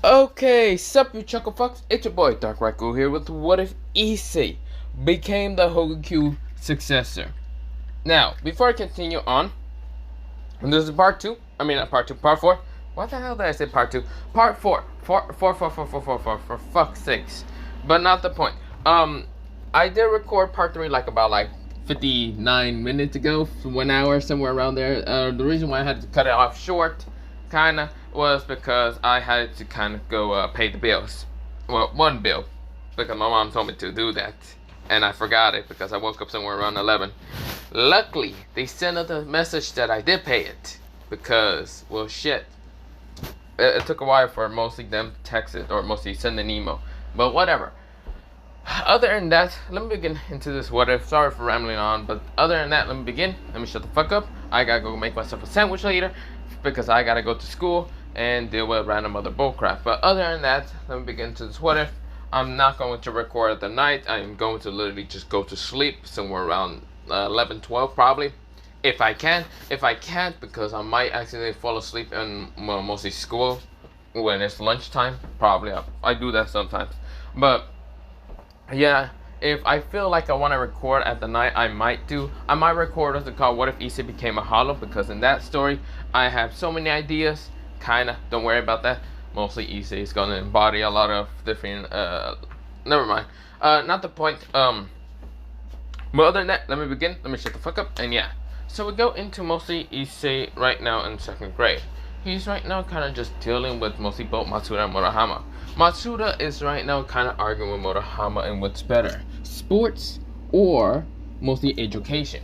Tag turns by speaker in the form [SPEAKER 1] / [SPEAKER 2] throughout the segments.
[SPEAKER 1] Okay, sup you chuckle fucks, it's your boy Dark Raikou here with What If Issei became the Hogyoku successor. Now, before I continue on, and this is part 2, not part 2, part 4. What the hell did I say part 2? Part 4, for fuck's sakes. But not the point. I did record part 3 about 59 minutes ago, 1 hour, somewhere around there. The reason why I had to cut it off short, kinda, was because I had to kind of go pay the bills. Well, one bill, because my mom told me to do that, and I forgot it because I woke up somewhere around 11. Luckily, they sent out a message that I did pay it, because, well, shit. It took a while for mostly them to text it, or mostly send an email, but whatever. Other than that, let me begin into this what if. Sorry for rambling on, but other than that, let me begin. Let me shut the fuck up. I gotta go make myself a sandwich later, because I gotta go to school and deal with random other bullcrap. But other than that, let me begin to this what if. I'm not going to record at the night. I'm going to literally just go to sleep somewhere around 11, 12 probably. If I can. If I can't, because I might accidentally fall asleep in mostly school when it's lunchtime. Probably. I do that sometimes. But yeah, if I feel like I want to record at the night, I might do. I might record what's it called, What If Issei Became a Hollow, because in that story, I have so many ideas. Kinda, don't worry about that. Mostly Issei is gonna embody a lot of different, never mind. Not the point, but other than that, let me begin. Let me shut the fuck up, and yeah. So we go into mostly Issei right now in 2nd grade. He's right now kind of just dealing with mostly both Matsuda and Murahama. Matsuda is right now kind of arguing with Murahama and what's better, sports or mostly education.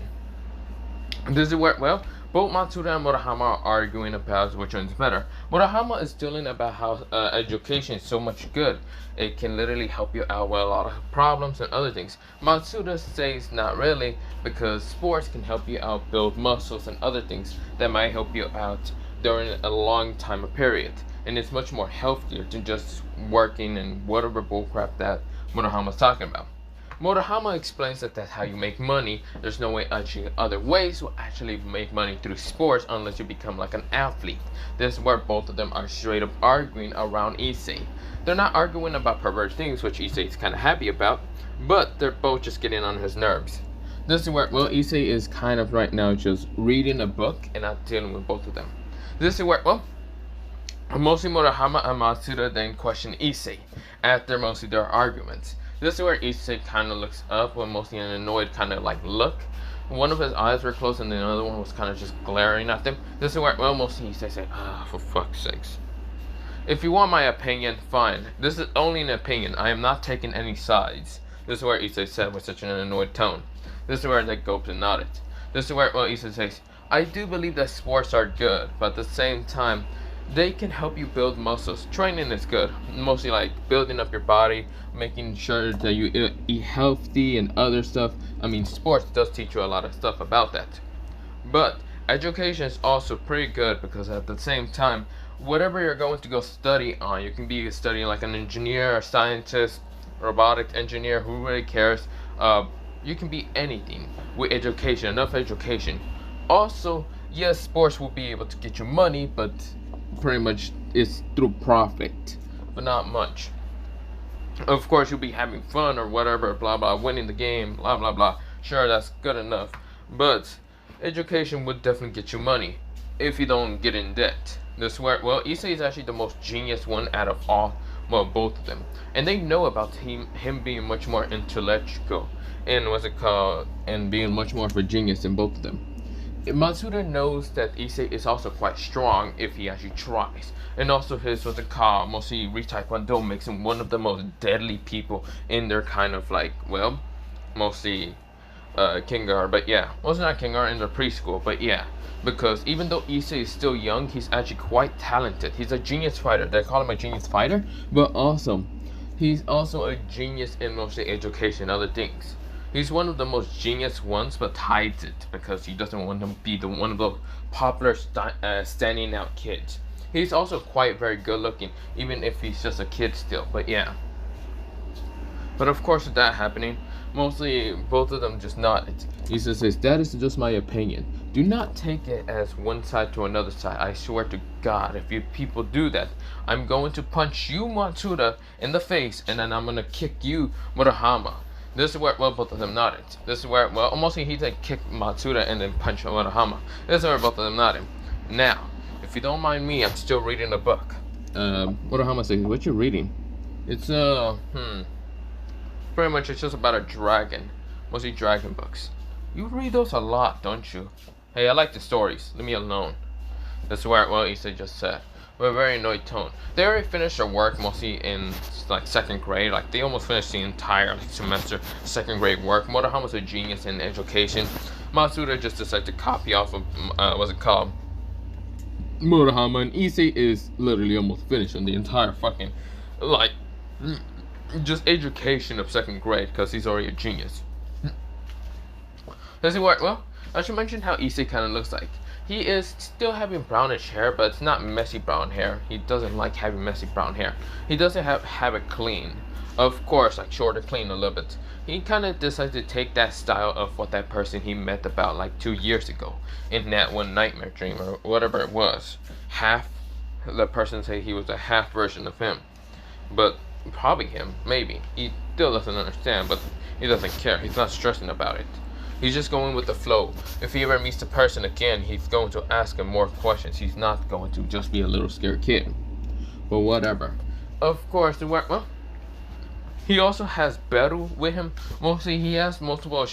[SPEAKER 1] Does it work well? Both Matsuda and Murahama are arguing about which one's better. Murahama is dealing about how education is so much good. It can literally help you out with a lot of problems and other things. Matsuda says not really, because sports can help you out build muscles and other things that might help you out during a long time period. And it's much more healthier than just working and whatever bullcrap that Murahama's talking about. Murahama explains that that's how you make money. There's no way actually other ways to actually make money through sports unless you become like an athlete. This is where both of them are straight up arguing around Issei. They're not arguing about perverse things, which Issei is kind of happy about, but they're both just getting on his nerves. This is where, well, Issei is kind of right now just reading a book and not dealing with both of them. This is where, well, mostly Murahama and Matsuda then question Issei after mostly their arguments. This is where Issei kind of looks up with mostly an annoyed kind of like look. One of his eyes were closed and the other one was kind of just glaring at them. This is where, well, mostly Issei said, for fuck's sakes. If you want my opinion, fine. This is only an opinion. I am not taking any sides. This is where Issei said with such an annoyed tone. This is where they go up and nodded. This is where, well, Issei says, I do believe that sports are good, but at the same time, they can help you build muscles. Training is good, mostly like building up your body, making sure that you eat healthy and other stuff. Sports does teach you a lot of stuff about that. But education is also pretty good, because at the same time, whatever you're going to go study on, you can be studying like an engineer, a scientist, robotic engineer, who really cares. You can be anything with education, enough education. Also, yes, sports will be able to get you money, but pretty much it's through profit, but not much. Of course, you'll be having fun or whatever, blah blah, winning the game, blah blah blah. Sure, that's good enough, but education would definitely get you money if you don't get in debt. This where, well, Issei is actually the most genius one out of all, well, both of them, and they know about him being much more intellectual and what's it called, and being much more of a genius than both of them. Matsuda knows that Issei is also quite strong if he actually tries. And also his, what's it called, mostly Taekwondo makes him one of the most deadly people in their kind of like, well, mostly kindergarten, but yeah. Mostly not kindergarten, in their preschool, but yeah. Because even though Issei is still young, he's actually quite talented. He's a genius fighter. They call him a genius fighter, but also, he's also a genius in mostly education and other things. He's one of the most genius ones, but hides it because he doesn't want to be the one of the popular standing out kids. He's also quite very good looking, even if he's just a kid still, but yeah. But of course, with that happening, Mostly, both of them just nodded. Issei says, that is just my opinion. Do not take it as one side to another side. I swear to God, if you people do that, I'm going to punch you, Matsuda, in the face, and then I'm going to kick you, Murahama. This is where, well, both of them nodded. This is where, well, almost he did kick Matsuda and then punch Murahama. This is where both of them nodded. Now, if you don't mind me, I'm still reading a book. Murahama says, what you reading? It's, pretty much it's just about a dragon. Mostly dragon books. You read those a lot, don't you? Hey, I like the stories. Leave me alone. That's where, well, Issei just said. With a very annoyed tone. They already finished their work mostly in like 2nd grade. Like they almost finished the entire semester 2nd grade work. Murahama's a genius in education. Matsuda just decided to copy off of what's it called? Murahama, and Issei is literally almost finished on the entire fucking like just education of 2nd grade because he's already a genius. Does it work? Well, I should mention how Issei kind of looks like. He is still having brownish hair, but it's not messy brown hair. He doesn't like having messy brown hair. He doesn't have it clean. Of course, like short and clean a little bit. He kind of decided to take that style of what that person he met about like 2 years ago in that one nightmare dream or whatever it was. Half the person say he was a half version of him, but probably him, maybe. He still doesn't understand, but he doesn't care. He's not stressing about it. He's just going with the flow. If he ever meets the person again, he's going to ask him more questions. He's not going to just be a little scared kid. But whatever. Of course, well, he also has Beru with him. Mostly, he has multiple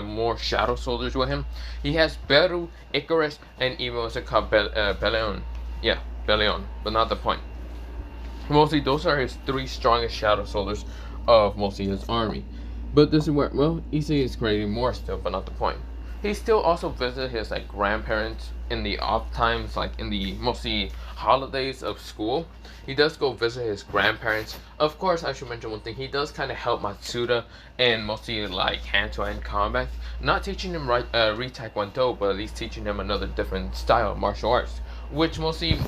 [SPEAKER 1] more shadow soldiers with him. He has Beru, Icarus, and even what's it called, Beleon. Yeah, Beleon, but not the point. Mostly, those are his 3 strongest shadow soldiers of mostly his army. But this is where, well, Issei is creating more still, but not the point. He still also visits his like grandparents in the off times, like in the mostly holidays of school. He does go visit his grandparents. Of course, I should mention one thing. He does kind of help Matsuda in mostly like hand-to-hand combat. Not teaching him re-taekwondo, but at least teaching him another different style of martial arts, which mostly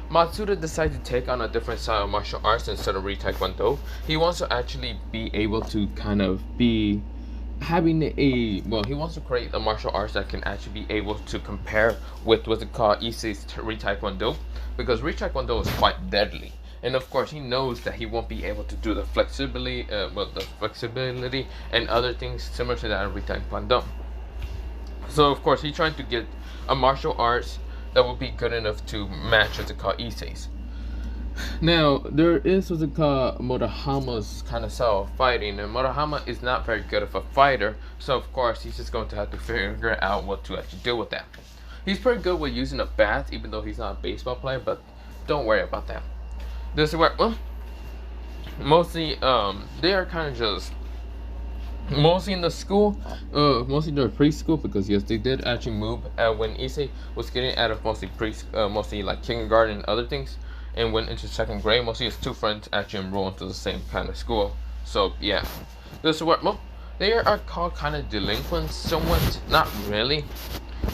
[SPEAKER 1] Matsuda decided to take on a different style of martial arts instead of re-taekwondo. He wants to actually be able to kind of be having he wants to create a martial arts that can actually be able to compare with what's it called Issei's re-taekwondo, because re-taekwondo is quite deadly. And of course, he knows that he won't be able to do the flexibility and other things similar to that of re-taekwondo. So of course, he's trying to get a martial arts that will be good enough to match what's it called Issei's. Now, there is what's it called Murahama's kind of style of fighting, and Murahama is not very good of a fighter, so of course he's just going to have to figure out what to actually do with that. He's pretty good with using a bat, even though he's not a baseball player, but don't worry about that. This is where, well, mostly, they are kind of just mostly in the school, mostly their preschool, because yes, they did actually move when Issei was getting out of mostly like kindergarten and other things, and went into 2nd grade. Mostly his 2 friends actually enrolled into the same kind of school. So yeah, this is what, well, they are called kind of delinquents, somewhat. Not really.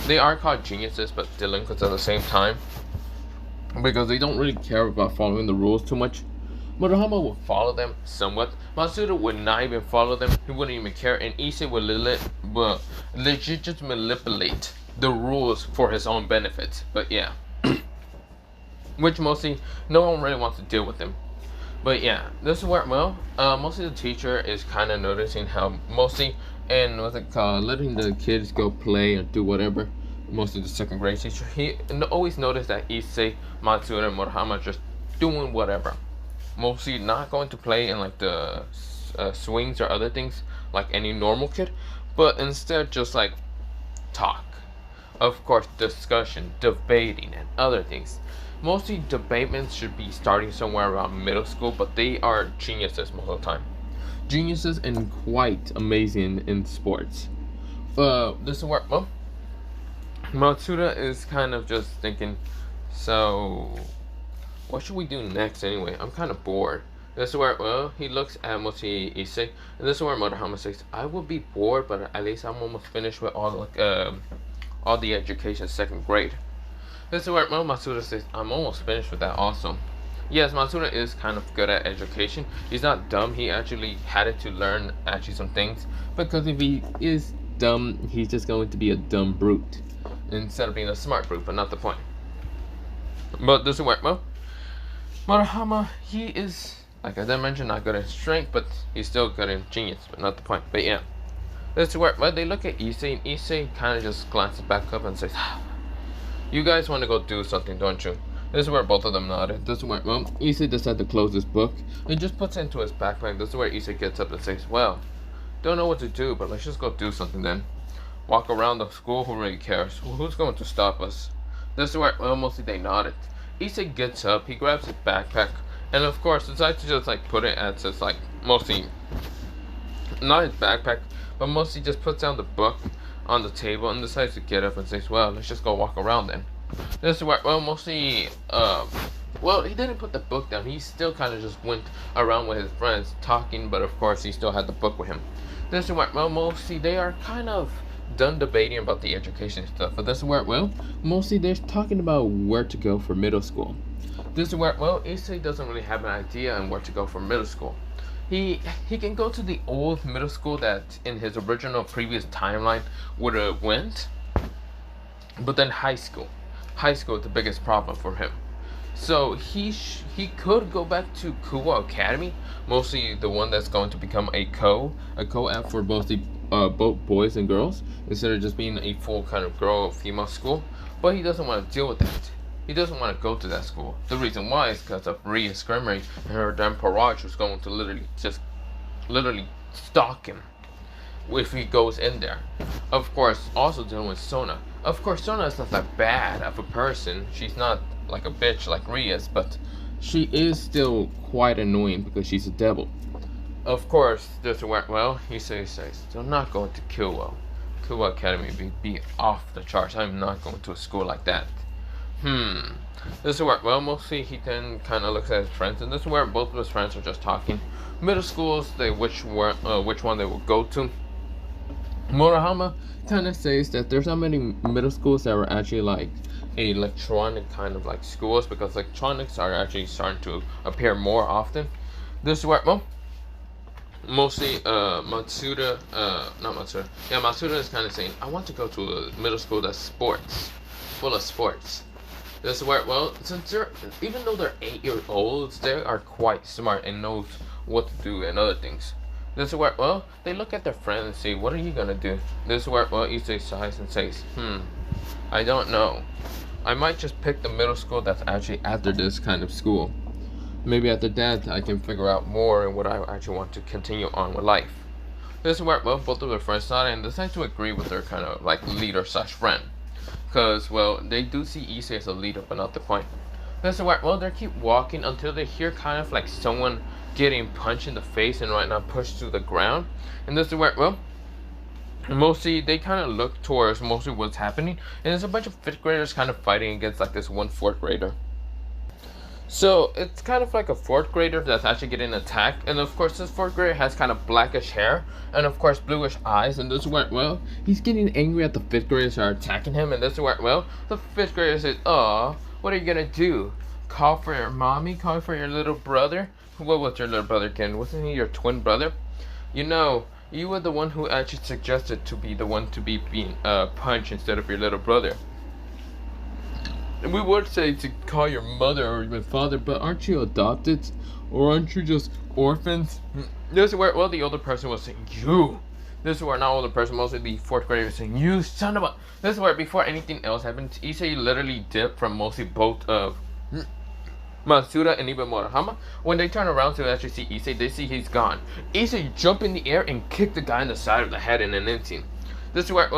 [SPEAKER 1] They are called geniuses, but delinquents at the same time, because they don't really care about following the rules too much. Murahama would follow them somewhat. Matsuda would not even follow them. He wouldn't even care. And Issei would legit just manipulate the rules for his own benefit. But yeah. Which mostly, no one really wants to deal with him. But yeah, this is where, well, mostly the teacher is kind of noticing how mostly, and what's it called, letting the kids go play or do whatever. Mostly the 2nd grade teacher. He always noticed that Issei, Matsuda, and Murahama just doing whatever. Mostly not going to play in like the swings or other things like any normal kid, but instead just like talk. Of course, discussion, debating, and other things. Mostly debatements should be starting somewhere around middle school, but they are geniuses most of the time. Geniuses and quite amazing in sports. This is where, well, Matsuda is kind of just thinking, so what should we do next anyway? I'm kind of bored. This is where, well, he looks at mostly Issei, and this is where Murahama says, I will be bored, but at least I'm almost finished with all the education 2nd grade. This is where, well, Matsuda says, I'm almost finished with that also. Yes, Matsuda is kind of good at education. He's not dumb. He actually had it to learn actually some things. Because if he is dumb, he's just going to be a dumb brute instead of being a smart brute. But not the point. But this is where Murahama, he is, like I did mention, not good in strength, but he's still good in genius. But not the point. But yeah, this is where they look at Issei, and Issei kind of just glances back up and says, "You guys want to go do something, don't you?" This is where both of them nodded. This is where, Issei decided to close his book and just puts it into his backpack. This is where Issei gets up and says, "Well, don't know what to do, but let's just go do something then. Walk around the school, who really cares? Who's going to stop us?" This is where, mostly they nodded. Issei gets up, he grabs his backpack, and of course decides to just like put it as his like, mostly, not his backpack, but mostly just puts down the book on the table and decides to get up and says, "Well, let's just go walk around then." This is where, mostly, he didn't put the book down. He still kind of just went around with his friends talking, but of course he still had the book with him. This is where, mostly they are kind of done debating about the education stuff. But this is where, mostly they're talking about where to go for middle school. This is where, Issei doesn't really have an idea on where to go for middle school. He can go to the old middle school that in his original previous timeline would have went, but then high school is the biggest problem for him. So he could go back to Kuwa Academy, mostly the one that's going to become a co-ed for both boys and girls, instead of just being a full kind of girl-female school. But he doesn't want to deal with that. He doesn't want to go to that school. The reason why is because of Ria's Creamery and her damn Parage was going to literally stalk him if he goes in there. Of course, also dealing with Sona. Of course, Sona is not that bad of a person. She's not like a bitch like Ria's, but she is still quite annoying because she's a devil. Of course, this is where, he says, "I'm not going to Kuwa. Kuwa Academy be off the charts. I'm not going to a school like that." This is where, mostly he then kind of looks at his friends, and this is where both of his friends are just talking. Middle schools, which one they will go to. Murahama kind of says that there's not many middle schools that were actually like electronic kind of like schools, because electronics are actually starting to appear more often. This is where, mostly Matsuda is kind of saying, "I want to go to a middle school that's full of sports." This is where, since even though they're 8-year-olds, they are quite smart and knows what to do and other things. This is where, they look at their friend and say, "What are you gonna do?" This is where, Issei sighs and says, "I don't know. I might just pick the middle school that's actually after this kind of school. Maybe after that, I can figure out more and what I actually want to continue on with life." This is where, both of their friends nod and decide to agree with their kind of like leader slash friend. Because, they do see Issei as a leader, but not the point. This is where, they keep walking until they hear kind of like someone getting punched in the face and right now pushed to the ground. And this is where, mostly they kind of look towards mostly what's happening, and there's a bunch of 5th graders kind of fighting against like this one 4th grader. So it's kind of like a 4th grader that's actually getting attacked, and of course this 4th grader has kind of blackish hair and of course bluish eyes, and this is where, he's getting angry at the 5th graders that are attacking him, and this is where, the 5th grader says, "Aw, what are you gonna do? Call for your mommy? Call for your little brother? What was your little brother again? Wasn't he your twin brother? You know, you were the one who actually suggested to be the one to be being punched instead of your little brother. And we would say to call your mother or even father, but aren't you adopted? Or aren't you just orphans?" This is where, the older person was saying, "You." This is where, not older person, mostly the 4th grader was saying, "You son of a..." This is where, before anything else happened, Issei literally dipped from mostly both of Matsuda and even Murahama. When they turn around to actually see Issei, they see he's gone. Issei jumped in the air and kicked the guy in the side of the head in an instant. This is where,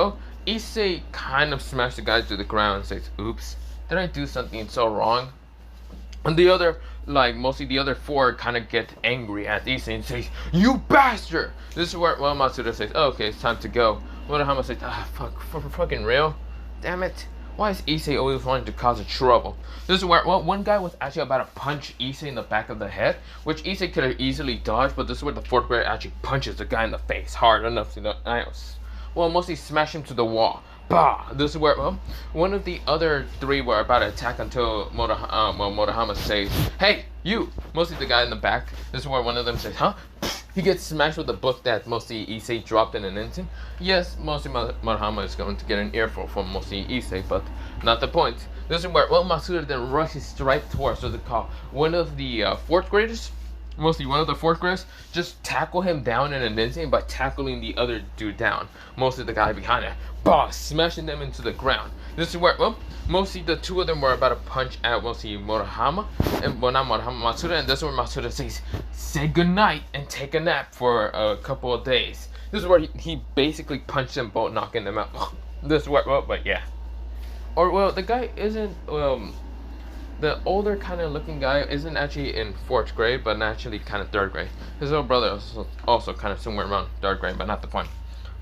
[SPEAKER 1] Issei kind of smashed the guy to the ground and says, "Oops, did I do something so wrong?" And the other, mostly the other 4 kind of get angry at Issei and says, "You bastard!" This is where, Matsuda says, "Oh, okay, it's time to go." Murahama says, "Fuck, for fucking real? Damn it. Why is Issei always wanting to cause trouble?" This is where, one guy was actually about to punch Issei in the back of the head, which Issei could have easily dodged, but this is where the 4th grader actually punches the guy in the face hard enough to mostly smash him to the wall. bah. This is where one of the other three were about to attack until Motohama says, "Hey, you!" Mostly the guy in the back. This is where one of them says, "Huh?" He gets smashed with a book that mostly Issei dropped in an instant. Yes, mostly Motohama is going to get an earful from mostly Issei, but not the point. This is where Matsuda then rushes right towards the call. One of the fourth graders. Mostly one of the fourth graders just tackle him down in an instant by tackling the other dude down. Mostly the guy behind it, smashing them into the ground. This is where, mostly the two of them were about to punch at mostly Motohama, and not Motohama, Matsuda, and this is where Matsuda says, say goodnight and take a nap for a couple of days. This is where he basically punched them both, knocking them out. This is where, but yeah. Or, the guy isn't, the older kind of looking guy isn't actually in 4th grade, but actually kind of 3rd grade. His little brother is also kind of somewhere around 3rd grade, but not the point.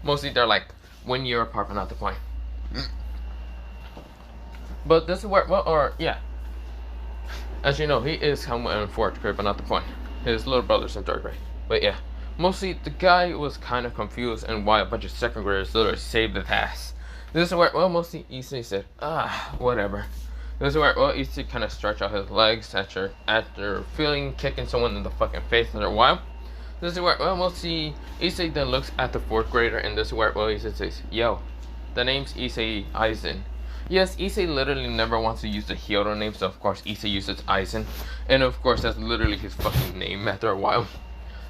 [SPEAKER 1] Mostly they're like 1 year apart, but not the point. But this is where, yeah. As you know, he is somewhere in 4th grade, but not the point. His little brother's in 3rd grade. But yeah, mostly the guy was kind of confused and why a bunch of 2nd graders literally saved his ass. This is where, mostly Issei said, whatever. This is where, Issei kind of stretched out his legs after feeling kicking someone in the fucking face after a while. This is where, mostly Issei then looks at the 4th grader, and this is where, Issei says, yo, the name's Issei Aizen. Yes, Issei literally never wants to use the Hyoto name, so of course Issei uses Aizen. And of course that's literally his fucking name after a while.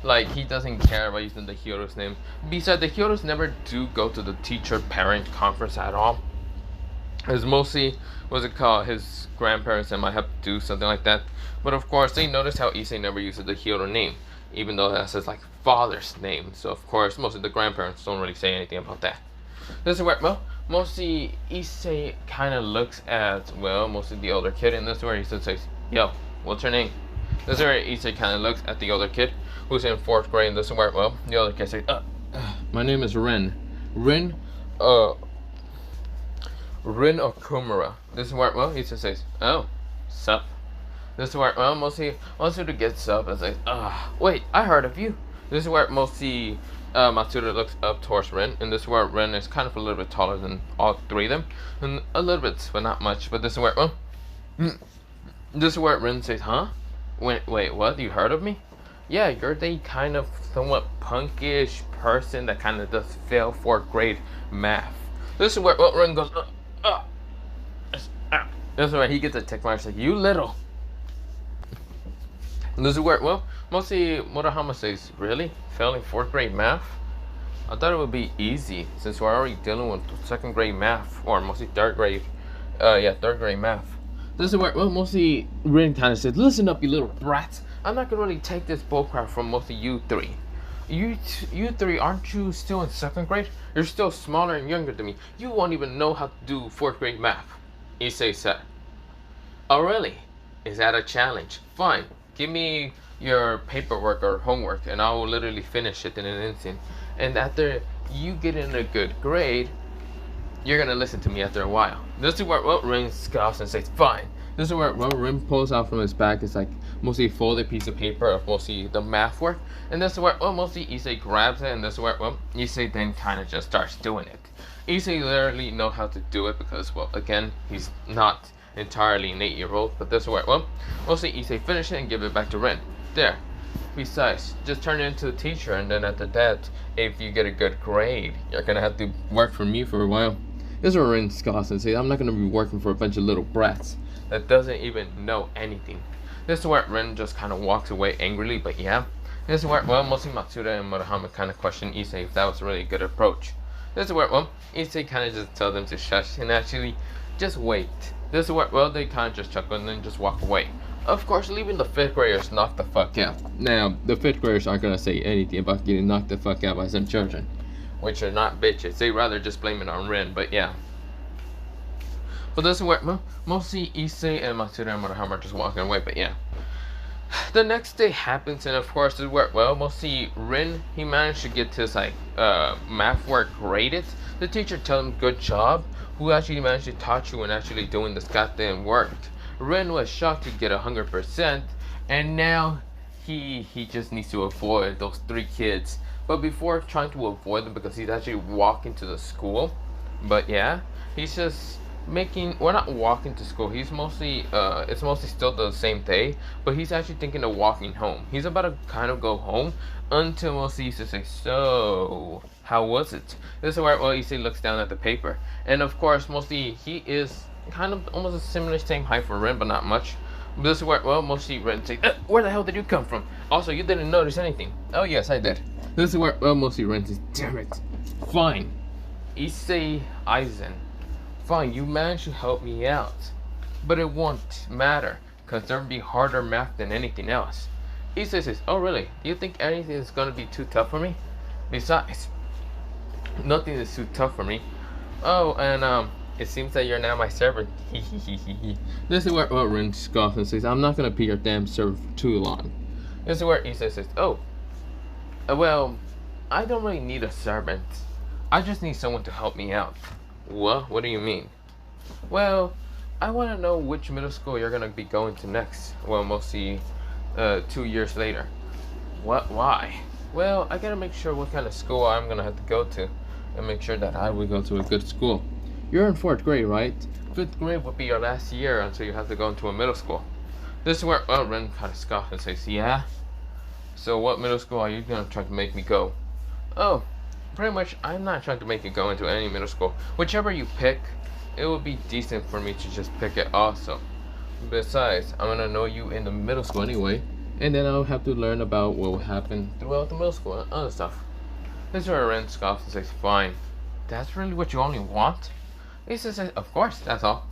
[SPEAKER 1] Like, he doesn't care about using the Hyoto's name. Besides, the Hyotos never do go to the teacher-parent conference at all. It's mostly, what's it called, his grandparents that might have to do something like that. But of course, they notice how Issei never uses the Hyoto name, even though that's his, like, father's name. So of course, most of the grandparents don't really say anything about that. This is where, mostly Issei kind of looks at, mostly the older kid, and this is where he says, yo, what's your name? This is where Issei kind of looks at the older kid, who's in 4th grade, and this is where, the other kid says, my name is Rin. Rin Okumura. This is where, he just says, oh, sup. This is where, mostly Matsuda gets up and says, wait, I heard of you. This is where mostly Matsuda looks up towards Rin, and this is where Rin is kind of a little bit taller than all three of them, and a little bit, but not much. But this is where, this is where Rin says, huh? Wait, what? You heard of me? Yeah, you're the kind of somewhat punkish person that kind of does fail 4th grade math. This is where Rin goes, this is where he gets a tick mark, like, you little. And this is where, mostly Motohama says, really? Failing 4th grade math? I thought it would be easy, since we're already dealing with 2nd grade math, or mostly 3rd grade, 3rd grade math. This is where, mostly Rin kind of says, listen up, you little brats. I'm not gonna really take this bullcrap from mostly you three. You three, aren't you still in 2nd grade? You're still smaller and younger than me. You won't even know how to do 4th grade math. Issei said. Oh really? Is that a challenge? Fine. Give me your paperwork or homework and I will literally finish it in an instant. And after you get in a good grade, you're gonna listen to me after a while. This is where Rin scoffs and says, fine. This is where Rin pulls out from his back. It's like mostly a folded piece of paper of mostly the math work. And this is where mostly Issei grabs it, and this is where Issei then kind of just starts doing it. Issei literally knows how to do it because, again, he's not entirely an 8-year-old. But this is where mostly Issei finish it and give it back to Rin. There. Besides, just turn it into a teacher, and then after that, if you get a good grade, you're gonna have to work for me for a while. This is where Rin scoffs and says, I'm not gonna be working for a bunch of little brats that doesn't even know anything. This is where Rin just kind of walks away angrily, but yeah. This is where, mostly Matsuda and Motohama kind of question Issei if that was really a good approach. This is where, Issei kind of just tells them to shush and actually just wait. This is where, they kind of just chuckle and then just walk away. Of course, leaving the 5th graders knocked the fuck out. Now, the 5th graders aren't going to say anything about getting knocked the fuck out by some children, which are not bitches. They rather just blame it on Rin, but yeah. But this is where mostly Issei and Matsuda and Motohama are just walking away, but yeah. The next day happens, and of course, this is where, mostly Rin, he managed to get his, math work graded. The teacher tells him, good job. Who actually managed to taught you and actually doing this goddamn work? Rin was shocked to get 100%, and now he just needs to avoid those 3 kids. But before trying to avoid them, because he's actually walking to the school, But yeah, he's just making. We're not walking to school. He's mostly. It's mostly still the same day, but he's actually thinking of walking home. He's about to kind of go home until mostly he's just like, so how was it? This is where Issei looks down at the paper, and of course, mostly he is kind of almost a similar same height for Ren, but not much. But this is where mostly Ren says, where the hell did you come from? Also, you didn't notice anything. Oh yes, I did. This is where mostly Ren says, damn it. Fine. Issei Aizen, fine, you managed to help me out, but it won't matter, because there will be harder math than anything else. Issei says, oh really, do you think anything is going to be too tough for me? Besides, nothing is too tough for me. Oh, and it seems that you're now my servant. This is where Rin scoffs and says, I'm not going to be your damn servant for too long. This is where Issei says, oh, well, I don't really need a servant. I just need someone to help me out. What? What do you mean? Well, I want to know which middle school you're going to be going to next. Well, mostly 2 years later. What? Why? Well, I got to make sure what kind of school I'm going to have to go to. And make sure that I will go to a good school. You're in 4th grade, right? 5th grade would be your last year until you have to go into a middle school. This is where Ren kind of scoffs and says, yeah? So what middle school are you going to try to make me go? Oh. Pretty much, I'm not trying to make you go into any middle school. Whichever you pick, it would be decent for me to just pick it also. Besides, I'm gonna know you in the middle school anyway, and then I'll have to learn about what will happen throughout the middle school and other stuff. This is where Ren scoffs and says, fine. That's really what you only want? He says, of course, that's all.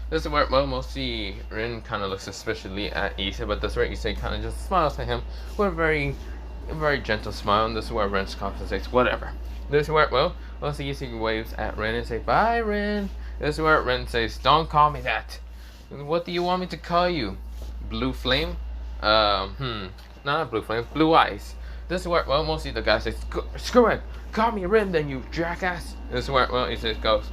[SPEAKER 1] This is where, well, mostly Ren kind of looks suspiciously at Issei, but this is where Issei kind of just smiles at him with a very gentle smile, and this is where Ren scoffs and says, whatever. This is where, well, mostly Issei waves at Ren and says, bye, Ren. This is where Ren says, don't call me that. What do you want me to call you? Blue Flame? Not Blue Flame, Blue Eyes. This is where, well, mostly the guy says, screw it, call me Ren then, you jackass. This is where, well, Issei goes,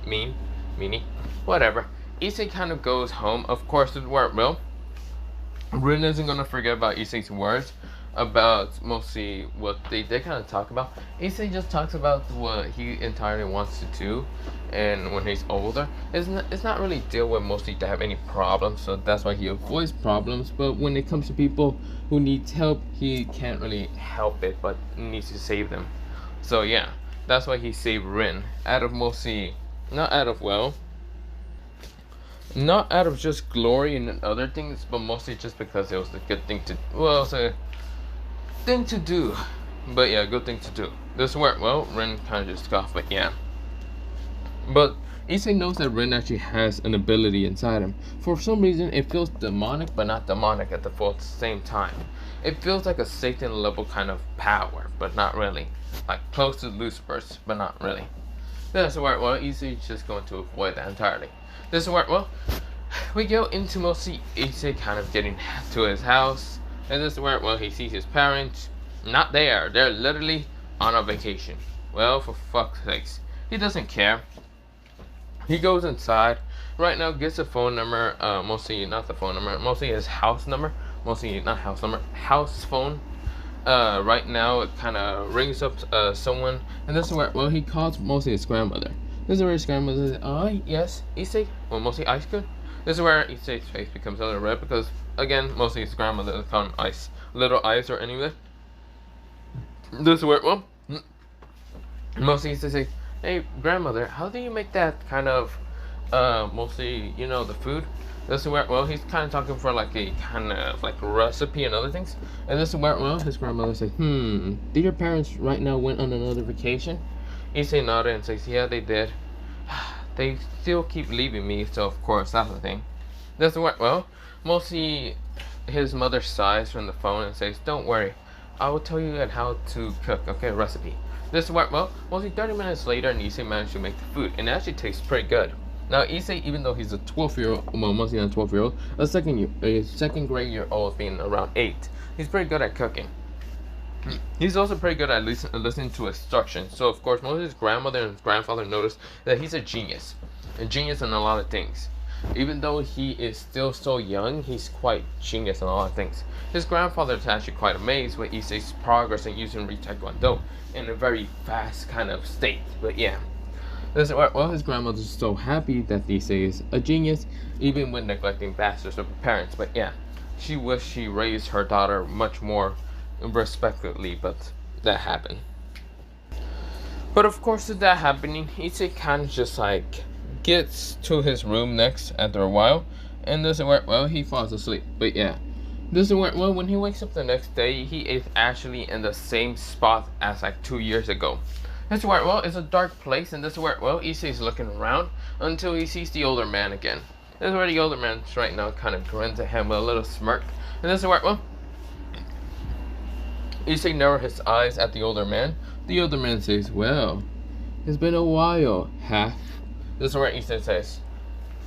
[SPEAKER 1] meanie, whatever. Issei kind of goes home. Of course, this is where, well, Ren isn't going to forget about Issei's words about mostly what they kind of talk about. Issei just talks about what he entirely wants to do, and when he's older, it's not really deal with mostly to have any problems, so that's why he avoids problems. But when it comes to people who need help, he can't really help it, but needs to save them. So yeah, that's why he saved Rin out of mostly, not out of just glory and other things, but mostly just because it was a good thing to, well, it was a thing to do. But yeah, good thing to do. This worked well. Ren kind of just scoffed, but yeah. But Issei knows that Ren actually has an ability inside him. For some reason, it feels demonic, but not demonic at the same time. It feels like a Satan level kind of power, but not really. Like close to Lucifer's, but not really. This is where, well, Issei's just going to avoid that entirely. This is where, well, we go into mostly Issei kind of getting to his house. And this is where, well, he sees his parents. Not there. They're literally on a vacation. Well, for fuck's sakes. He doesn't care. He goes inside. Right now, gets a phone number. Mostly, not the phone number. Mostly his house number. Mostly, not house number. House phone. Right now, it kind of rings up someone. And this is where, well, he calls mostly his grandmother. This is where his grandmother says, yes, Issei. Well, mostly ice good. This is where Issei's face becomes a little red because, again, mostly his grandmother called him Ice. Little Ice or anything. This is where, well, mostly Issei says, hey, grandmother, how do you make that kind of, mostly, you know, the food? This is where, well, he's kind of talking for like a kind of like recipe and other things. And this is where, well, his grandmother says, did your parents right now went on another vacation? Issei nodded and says, yeah, they did. They still keep leaving me, so of course, that's the thing. This is where, well, mostly his mother sighs from the phone and says, don't worry, I will tell you how to cook, okay, recipe. This is where, well, mostly 30 minutes later, and Issei managed to make the food, and it actually tastes pretty good. Now, Issei, even though he's a 12-year-old, well, mostly not a 12-year-old, a second grade year old being around 8, he's pretty good at cooking. He's also pretty good at listening to instructions. So, of course, most of his grandmother and his grandfather noticed that he's a genius. A genius in a lot of things. Even though he is still so young, he's quite genius in a lot of things. His grandfather is actually quite amazed with Issei's progress in using Taekwondo in a very fast kind of state. But yeah. This is well, his grandmother's so happy that Issei is a genius, even when neglecting bastards of her parents. But yeah, she wished she raised her daughter much more respectfully, but that happened. But of course, with that happening, Issei kind of just like gets to his room next after a while, and this is where well he falls asleep. But yeah, this is where well when he wakes up the next day, he is actually in the same spot as like 2 years ago. This is where well it's a dark place, and this is where well Issei is looking around until he sees the older man again. This is where the older man right now kind of grins at him with a little smirk, and this is where well Issei narrows his eyes at the older man. The older man says, "Well, it's been a while, half." This is where Issei says,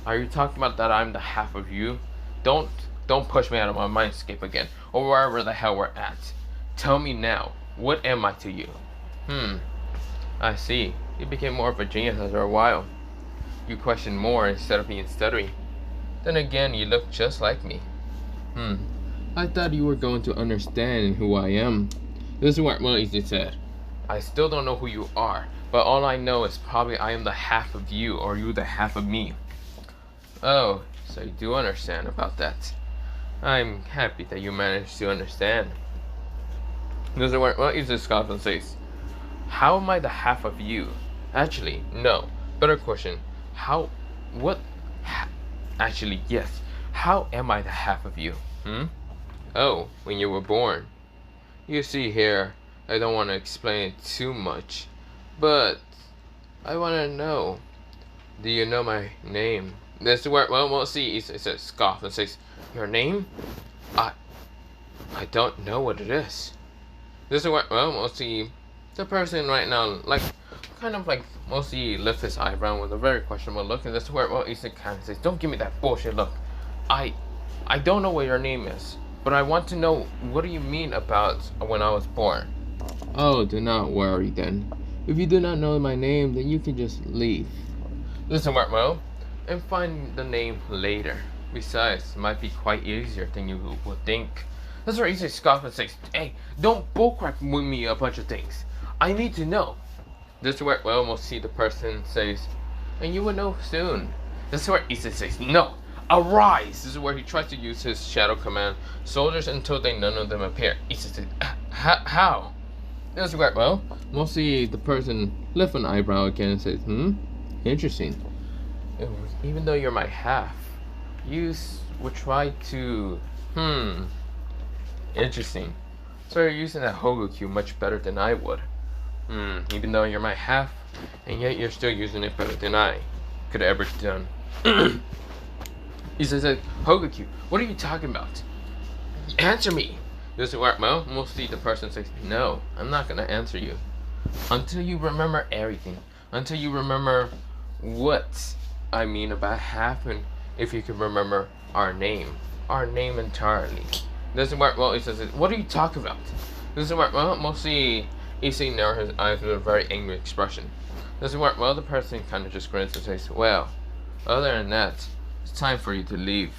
[SPEAKER 1] "Are you talking about that I'm the half of you? Don't push me out of my mindscape again, or wherever the hell we're at. Tell me now, what am I to you?" I see. You became more of a genius after a while. You question more instead of being stuttery. Then again, you look just like me. I thought you were going to understand who I am. This is what Issei said. I still don't know who you are, but all I know is probably I am the half of you, or you the half of me. Oh, so you do understand about that. I'm happy that you managed to understand. This is what Issei scoffs and says, how am I the half of you? Actually, no. Better question. Actually, yes. How am I the half of you? Oh, when you were born. You see here, I don't want to explain it too much, but I want to know. Do you know my name? This is where, well, we'll see. It says scoff and says, your name? I don't know what it is. This is where, well, we'll see. The person right now, like, kind of like, mostly lifts his eyebrow with a very questionable look, and this is where, well, Issei kind of says, don't give me that bullshit look. I don't know what your name is, but I want to know, what do you mean about when I was born? Oh, do not worry then. If you do not know my name, then you can just leave. Listen, well, and find the name later. Besides, it might be quite easier than you would think. That's where Issei scoffs and says, hey, don't bullcrap with me a bunch of things. I need to know. This is where, well, we'll see the person says, and you will know soon. This is where Issei says, no, arise. This is where he tries to use his shadow command soldiers until none of them appear. Issei says, how? This is where, well, we'll see the person lift an eyebrow again and says, interesting. Even though you're my half, you would try to, interesting. So you're using that Hogyoku much better than I would. Even though you're my half, and yet you're still using it better than I could have ever done. He says, Hogyoku, what are you talking about? Answer me! This is where, well, we'll see the person says, no, I'm not gonna answer you. Until you remember everything. Until you remember what I mean about half, and if you can remember our name entirely. This is where, well, he says, what are you talking about? This is where, well, mostly Issei narrows his eyes with a very angry expression. This is where, well, the person kind of just grins and says, well, other than that, it's time for you to leave.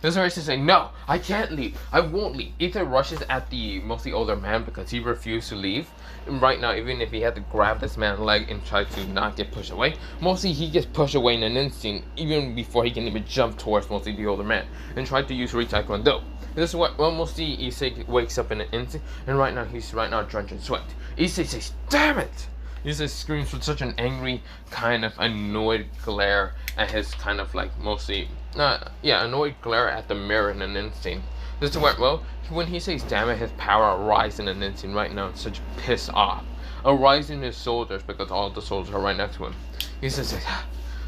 [SPEAKER 1] This is where Issei says, no, I can't leave. I won't leave. Issei rushes at the mostly older man because he refused to leave. And right now, even if he had to grab this man's leg and try to not get pushed away, mostly he gets pushed away in an instant, even before he can even jump towards mostly the older man and try to use Taekwondo. This is what, well, mostly Issei wakes up in an instant, and right now he's drenched in sweat. Issei says, damn it! Issei screams with such an angry, kind of annoyed glare at his kind of like mostly, annoyed glare at the mirror in an instant. This is what, well, when he says damn it, his power arises in an instant right now. It's such piss off. Arising his soldiers because all the soldiers are right next to him. He says,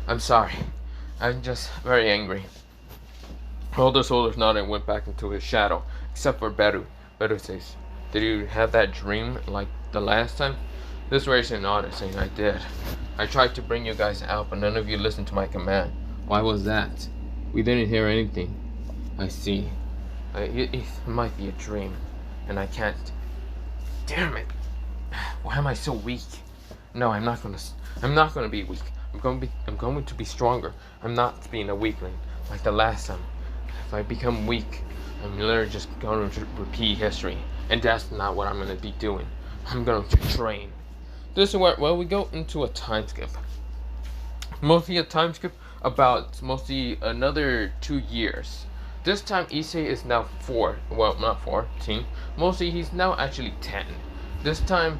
[SPEAKER 1] I'm sorry. I'm just very angry. All the soldiers nodded and went back into his shadow, except for Beru. Beru says, did you have that dream like the last time? This racer nodded, saying, I did. I tried to bring you guys out, but none of you listened to my command. Why was that? We didn't hear anything. I see. It might be a dream, and I can't. Damn it! Why am I so weak? No, I'm not gonna be weak. I'm going to be stronger. I'm not being a weakling like the last time. If I become weak, I'm literally just going to repeat history, and that's not what I'm going to be doing. I'm going to train. This is where, well, we go into a time skip. Mostly a time skip about mostly another 2 years. This time Issei is now 4, well not 14, mostly he's now actually 10. This time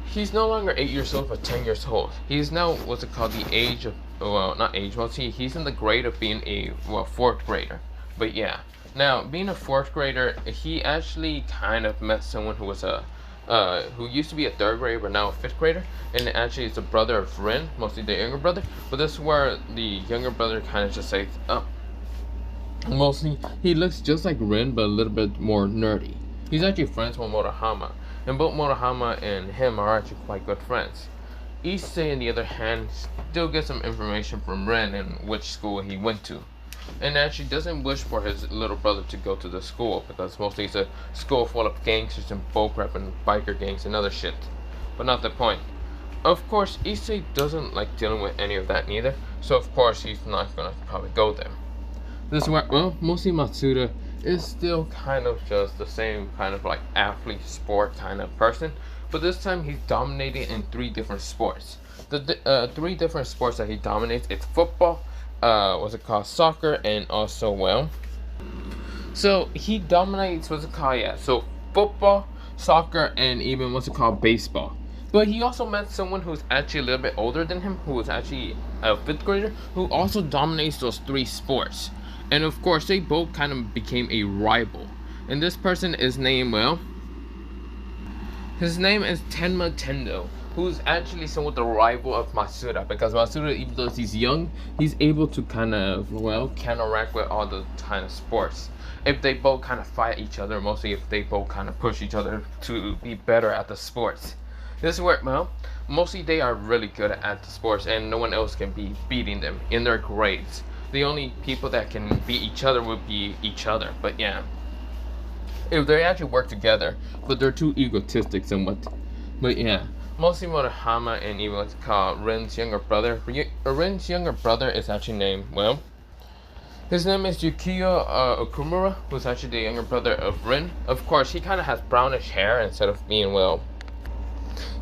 [SPEAKER 1] he's no longer 8 years old but 10 years old. He's now what's it called, the age of, well not age, well see he's in the grade of being a, well, 4th grader. But yeah, now being a 4th grader, he actually kind of met someone who was a who used to be a 3rd grader but now a 5th grader, and actually it's a brother of Rin, mostly the younger brother. But this is where the younger brother kind of just says, mostly he looks just like Rin but a little bit more nerdy. He's actually friends with Murahama, and both Murahama and him are actually quite good friends. Issei, on the other hand, still gets some information from Ren and which school he went to, and actually doesn't wish for his little brother to go to the school because mostly it's a school full of gangsters and bullcrap and biker gangs and other shit. But not the point. Of course, Issei doesn't like dealing with any of that neither, so of course he's not gonna probably go there. This is where, well, mostly Matsuda is still kind of just the same kind of like athlete sport kind of person, but this time he's dominating in 3 different sports. The 3 different sports that he dominates, it's football, what's it called, soccer, and also, well, so he dominates, what's it called, yeah, so football, soccer, and even what's it called, baseball. But he also met someone who's actually a little bit older than him, who was actually a 5th grader, who also dominates those 3 sports. And of course, they both kind of became a rival. And this person is named, well, his name is Tenma Tendo, who's actually somewhat the rival of Matsuda, because Matsuda, even though he's young, he's able to kind of, well, counteract with all the kind of sports. If they both kind of fight each other, mostly if they both kind of push each other to be better at the sports. This is where, well, mostly they are really good at the sports and no one else can be beating them in their grades. The only people that can beat each other would be each other, but yeah. If they actually work together, but they're too egotistic somewhat. But yeah, mostly Murahama and even what's called Ren's younger brother. Ren's younger brother is actually named, well, his name is Yukiyo Okumura, who's actually the younger brother of Rin. Of course, he kind of has brownish hair instead of being, well,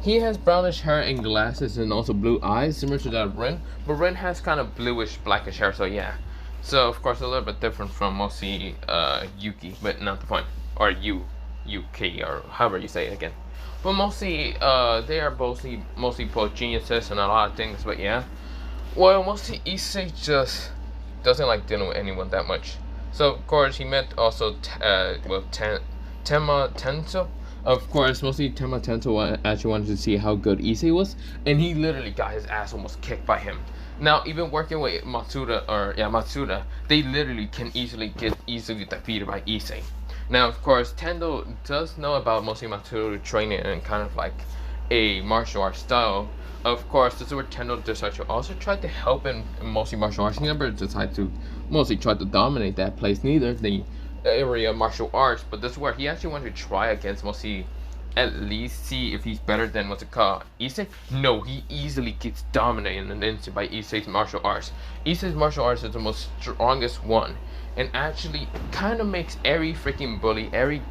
[SPEAKER 1] he has brownish hair and glasses and also blue eyes, similar to that of Rin. But Rin has kind of bluish, blackish hair, so yeah. So, of course, a little bit different from mostly Yuki, but not the point. Or Yuki, or however you say it again. But mostly, they are mostly both geniuses and a lot of things, but yeah. Well, mostly Issei just doesn't like dealing with anyone that much. So, of course, he met also, Tenma Tenso. Of course, mostly Tenma Tenso actually wanted to see how good Issei was, and he literally got his ass almost kicked by him. Now, even working with Matsuda, they literally can easily get defeated by Issei. Now, of course, Tendo does know about mostly Matsuda training and kind of like a martial arts style. Of course, this is where Tendo decided to also try to help in mostly martial arts. He never decided to mostly try to dominate that place, neither the area of martial arts, but this is where he actually wanted to try against mostly, at least see if he's better than what's it called, Issei. No, he easily gets dominated in an instant by Issei's martial arts. Issei's martial arts is the most strongest one, and actually kind of makes every freaking bully, every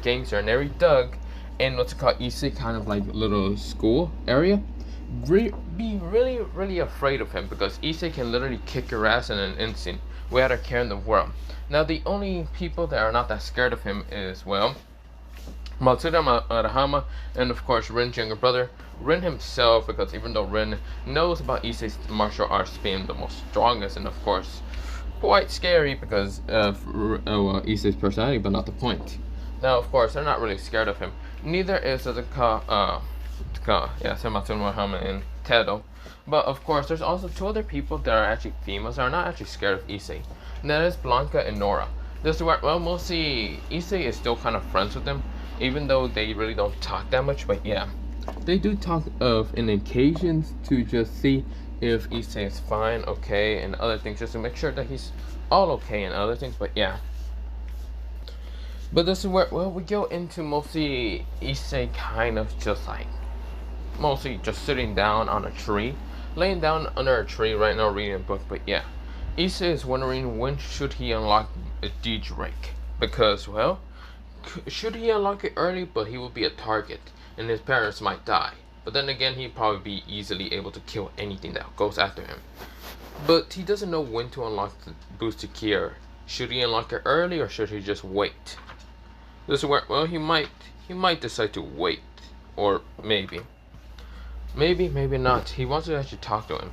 [SPEAKER 1] gangster, and every thug in what's it called, Issei kind of like little school area, be really afraid of him, because Issei can literally kick your ass in an instant without a care in the world. Now, the only people that are not that scared of him is, well, Matsuda, Murahama, and of course Rin's younger brother, Rin himself, because even though Rin knows about Issei's martial arts being the most strongest and of course quite scary because of Issei's personality, but not the point. Now, of course, they're not really scared of him. Neither is Matsuda, Murahama, and Tedo. But of course, there's also 2 other people that are actually females that are not actually scared of Issei. And that is Blanca and Nora. This is where, well, mostly Issei is still kind of friends with them, even though they really don't talk that much, but yeah. They do talk of in occasions to just see if Issei is fine, okay, and other things, just to make sure that he's all okay and other things, but yeah. But this is where, well, we go into mostly Issei kind of just like, mostly just sitting down on a tree, laying down under a tree right now reading a book, but yeah. Issei is wondering when should he unlock a D-Drake, because, well, should he unlock it early, but he will be a target, and his parents might die. But then again, he'd probably be easily able to kill anything that goes after him. But he doesn't know when to unlock the boosted gear. Should he unlock it early or should he just wait? This is where, well, he might decide to wait. Or maybe not. He wants to actually talk to him.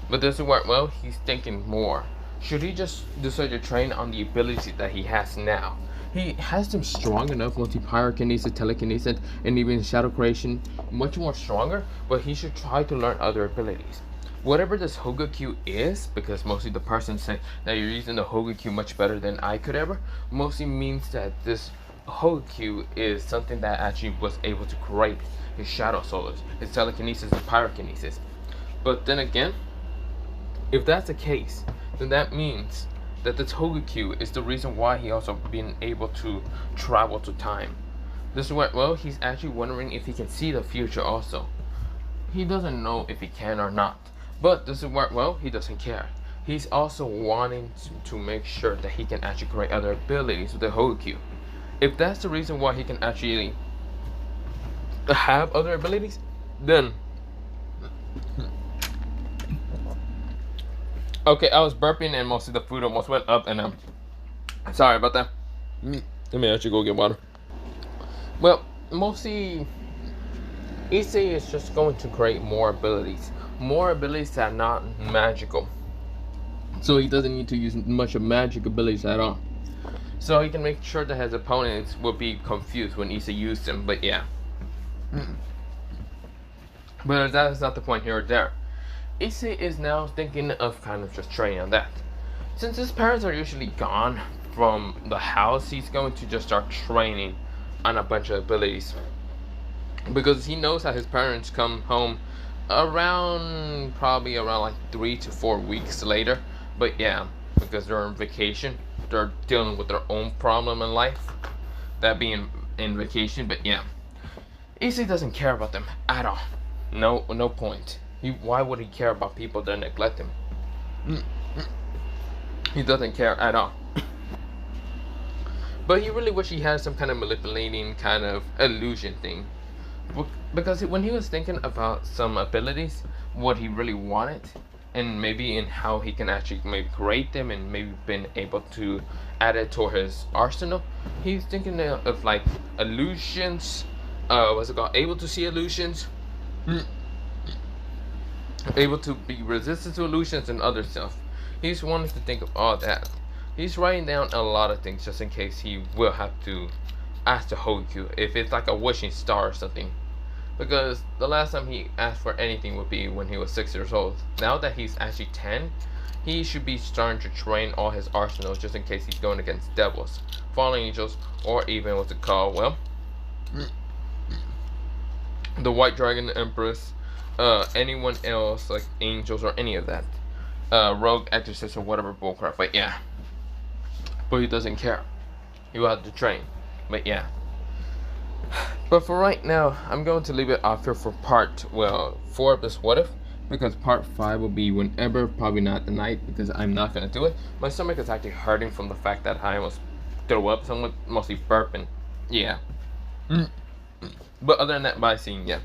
[SPEAKER 1] But this is where, well, he's thinking more. Should he just decide to train on the abilities that he has now? He has them strong enough, multi-pyrokinesis, telekinesis, and even shadow creation, much more stronger, but he should try to learn other abilities. Whatever this Hogyoku is, because mostly the person saying that you're using the Hogyoku much better than I could ever, mostly means that this Hogyoku is something that actually was able to create his shadow souls, his telekinesis and pyrokinesis. But then again, if that's the case, then that means that this Hogyoku is the reason why he also been able to travel to time. This is where, well, he's actually wondering if he can see the future also. He doesn't know if he can or not. But this is where, well, he doesn't care. He's also wanting to make sure that he can actually create other abilities with the Hogyoku. If that's the reason why he can actually have other abilities, then okay, I was burping and most of the food almost went up, and I'm sorry about that. Let me actually go get water. Well, mostly Issei is just going to create more abilities that are not magical. So he doesn't need to use much of magic abilities at all. So he can make sure that his opponents will be confused when Issei uses them. But yeah. But that's not the point here or there. Issei is now thinking of kind of just training on that. Since his parents are usually gone from the house, he's going to just start training on a bunch of abilities. Because he knows that his parents come home probably around like 3 to 4 weeks later. But yeah, because they're on vacation, they're dealing with their own problem in life, that being in vacation. But yeah, Issei doesn't care about them at all. No point. Why would he care about people that neglect him? He doesn't care at all. But he really wish he had some kind of manipulating kind of illusion thing. Because when he was thinking about some abilities, what he really wanted, and maybe in how he can actually maybe create them and maybe been able to add it to his arsenal, he's thinking of like illusions, what's it called, able to see illusions, able to be resistant to illusions and other stuff. He's wanting to think of all that. He's writing down a lot of things just in case he will have to ask the Hogyoku if it's like a wishing star or something. Because the last time he asked for anything would be when he was 6 years old. Now that he's actually 10, he should be starting to train all his arsenals just in case he's going against devils, fallen angels, or even what's it called, well, the White Dragon Empress, anyone else like angels or any of that, rogue exorcist or whatever bullcrap. But yeah, but he doesn't care. He will have to train. But yeah. But for right now, I'm going to leave it off here for part 4 of this what if, because part 5 will be whenever, probably not tonight, because I'm not going to do it. My stomach is actually hurting from the fact that I almost threw up, somewhat mostly burping. Yeah. But other than that, bye, seeing ya.